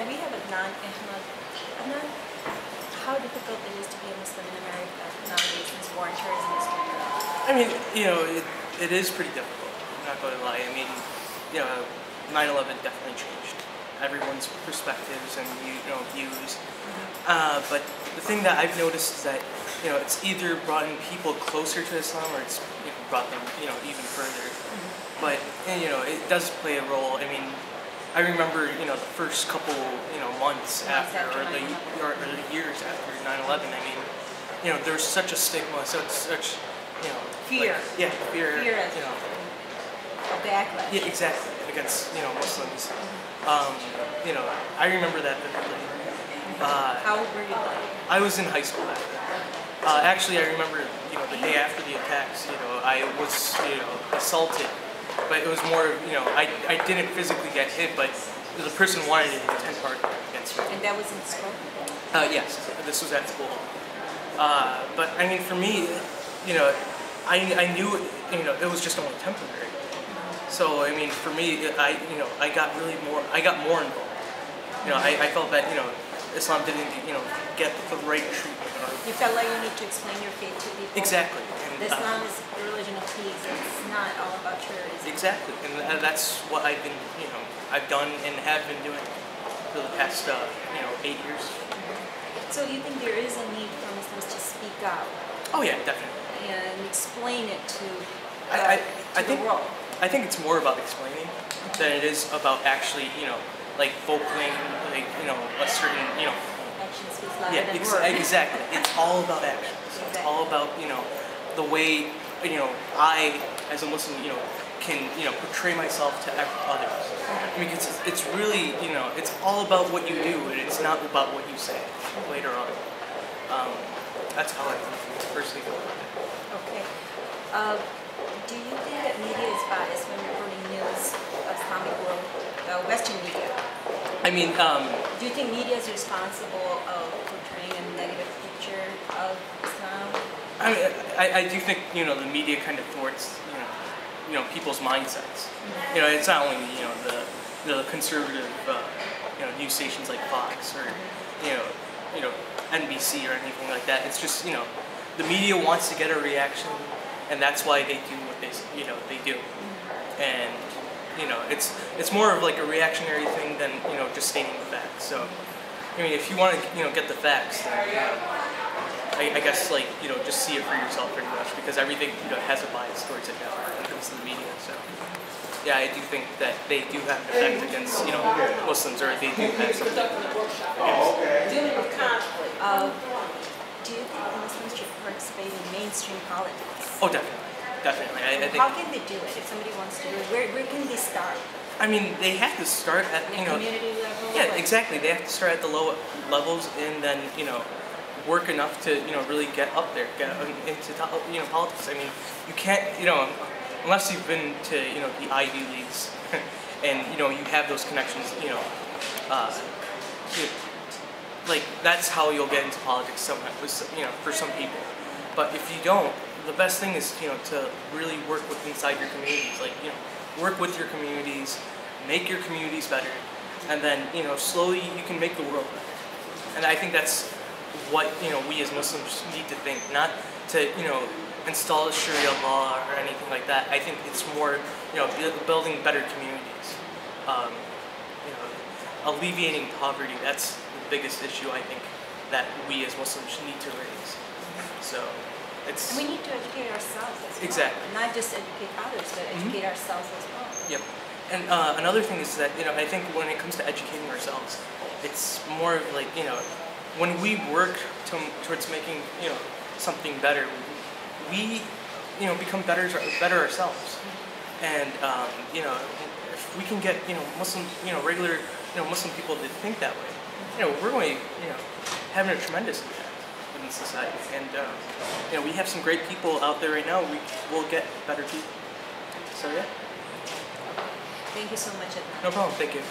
we have a how difficult it is to be a Muslim in America nowadays since war and terrorism is going on? I mean, it is pretty difficult. I'm not going to lie. I mean, 9/11 definitely changed everyone's perspectives and views. But the thing that I've noticed is that it's either brought in people closer to Islam or it's brought them even further. But it does play a role. I mean, I remember the first couple months after or the years after 9/11. I mean, there's such a stigma, such fear. Fear. Fear of a backlash. Yeah, exactly, against Muslims. I remember that vividly. How old were you? I was in high school back then. Actually, I remember the day after the attacks. I was assaulted, but it was more I didn't physically get hit, but the person wanted to intend hard against me. And that was in school? Yes, this was at school. But I mean, for me, I knew it was just only temporary. So I mean, for me, I got more involved. I felt that Islam didn't get the right treatment. You felt like you need to explain your faith to people. Exactly. And, Islam is a religion of peace. It's not all about terrorism. Exactly, and that's what I've been I've done and have been doing for the past 8 years. So you think there is a need for Muslims to speak out? Oh yeah, definitely. And explain it to the world. I think it's more about explaining than it is about actually like vocaling a certain Action speaks louder than words. Exactly. It's all about actions. Exactly. It's all about the way I as a Muslim can portray myself to others. I mean, it's really it's all about what you do, and it's not about what you say later on. That's how I personally feel about it. Okay. Do you think that media is biased when reporting news of Islamic world, Western media? I mean, do you think media is responsible of portraying a negative picture of Islam? I mean, I do think the media kind of thwarts people's mindsets. It's not only the conservative news stations like Fox or NBC or anything like that. It's just the media wants to get a reaction, and that's why they do what they do. And it's more of like a reactionary thing than just stating the facts. So I mean, if you want to get the facts, then I guess just see it for yourself pretty much, because everything has a bias towards it now when it comes to the media. So yeah, I do think that they do have an effect against Muslims, or they do have something Dealing with conflict. Do you think Muslims should participate in mainstream politics? Oh, definitely. Definitely. I think. How can they do it if somebody wants to do it? Where can they start? I mean, they have to start at community level. Yeah, exactly. They have to start at the low levels, and then work enough to really get up there, get into politics. I mean, you can't unless you've been to the Ivy Leagues, and you have those connections. Like that's how you'll get into politics. For some people, but if you don't, the best thing is to really work with inside your communities. Like work with your communities, make your communities better, and then slowly you can make the world better. And I think that's what we as Muslims need to think, not to install a Sharia law or anything like that. I think it's more building better communities, alleviating poverty. That's the biggest issue I think that we as Muslims need to raise. So it's. And we need to educate ourselves as well. Exactly. Not just educate others, but educate ourselves as well. Yep. And another thing is that I think when it comes to educating ourselves, it's more of like when we work towards making something better, we become better ourselves. And if we can get Muslim regular Muslim people to think that way, we're going having a tremendous impact in society. And we have some great people out there right now. We will get better people. So yeah. Thank you so much, Adnan. No problem. Thank you.